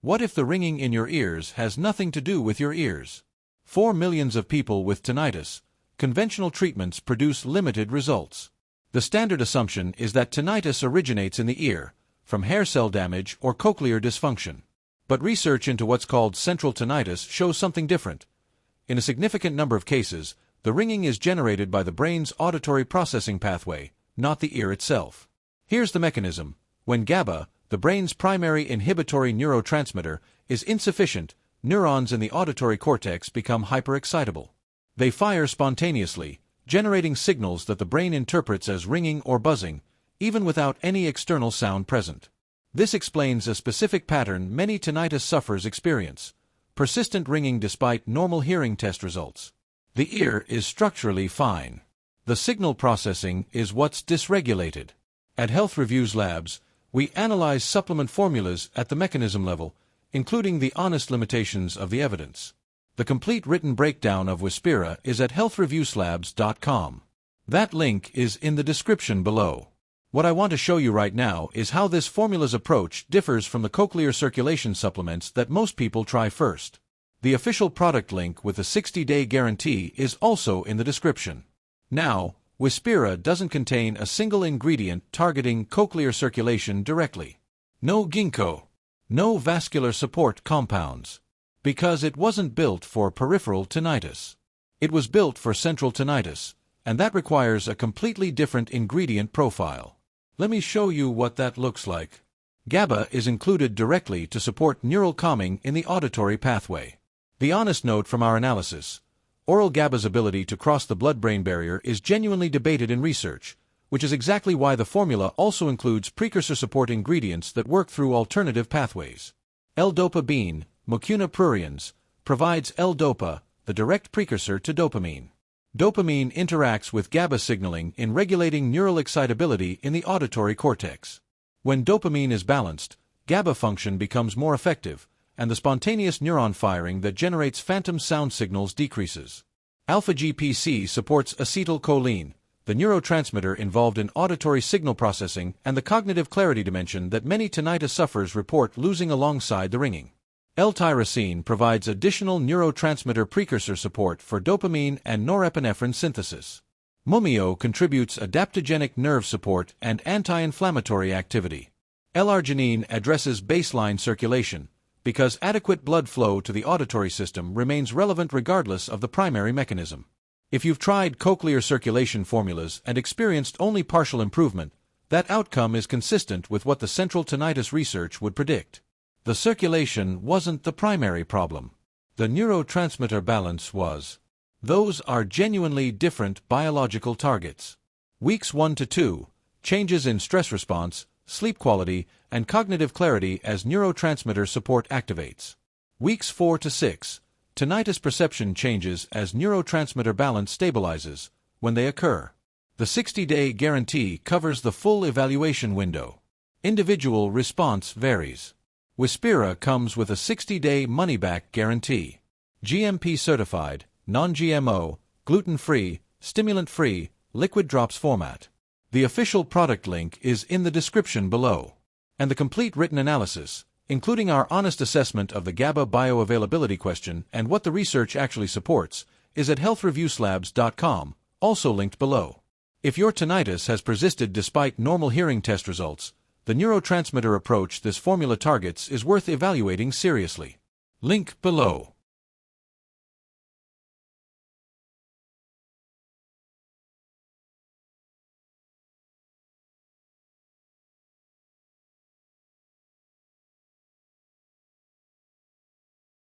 What if the ringing in your ears has nothing to do with your ears? For millions of people with tinnitus, conventional treatments produce limited results. The standard assumption is that tinnitus originates in the ear, from hair cell damage or cochlear dysfunction. But research into what's called central tinnitus shows something different. In a significant number of cases, the ringing is generated by the brain's auditory processing pathway, not the ear itself. Here's the mechanism. When GABA, the brain's primary inhibitory neurotransmitter, is insufficient, neurons in the auditory cortex become hyperexcitable. They fire spontaneously, generating signals that the brain interprets as ringing or buzzing, even without any external sound present. This explains a specific pattern many tinnitus sufferers experience: persistent ringing despite normal hearing test results. The ear is structurally fine. The signal processing is what's dysregulated. At Health Reviews Labs, we analyze supplement formulas at the mechanism level, including the honest limitations of the evidence. The complete written breakdown of Whispeara is at healthreviewslabs.com. That link is in the description below. What I want to show you right now is how this formula's approach differs from the cochlear circulation supplements that most people try first. The official product link with a 60-day guarantee is also in the description. Now, Whispeara doesn't contain a single ingredient targeting cochlear circulation directly. No ginkgo. No vascular support compounds. Because it wasn't built for peripheral tinnitus. It was built for central tinnitus, and that requires a completely different ingredient profile. Let me show you what that looks like. GABA is included directly to support neural calming in the auditory pathway. The honest note from our analysis: oral GABA's ability to cross the blood-brain barrier is genuinely debated in research, which is exactly why the formula also includes precursor support ingredients that work through alternative pathways. L-Dopa bean, Mucuna pruriens, provides L-Dopa, the direct precursor to dopamine. Dopamine interacts with GABA signaling in regulating neural excitability in the auditory cortex. When dopamine is balanced, GABA function becomes more effective, and the spontaneous neuron firing that generates phantom sound signals decreases. Alpha-GPC supports acetylcholine, the neurotransmitter involved in auditory signal processing and the cognitive clarity dimension that many tinnitus sufferers report losing alongside the ringing. L-Tyrosine provides additional neurotransmitter precursor support for dopamine and norepinephrine synthesis. Moomiyo contributes adaptogenic nerve support and anti-inflammatory activity. L-Arginine addresses baseline circulation, because adequate blood flow to the auditory system remains relevant regardless of the primary mechanism. If you've tried cochlear circulation formulas and experienced only partial improvement, that outcome is consistent with what the central tinnitus research would predict. The circulation wasn't the primary problem. The neurotransmitter balance was. Those are genuinely different biological targets. Weeks 1 to 2, changes in stress response, sleep quality, and cognitive clarity as neurotransmitter support activates. Weeks 4 to 6, tinnitus perception changes as neurotransmitter balance stabilizes, when they occur. The 60-day guarantee covers the full evaluation window. Individual response varies. Whispeara comes with a 60-day money-back guarantee. GMP certified, non-GMO, gluten-free, stimulant-free, liquid drops format. The official product link is in the description below. And the complete written analysis, including our honest assessment of the GABA bioavailability question and what the research actually supports, is at healthreviewslabs.com, also linked below. If your tinnitus has persisted despite normal hearing test results, the neurotransmitter approach this formula targets is worth evaluating seriously. Link below.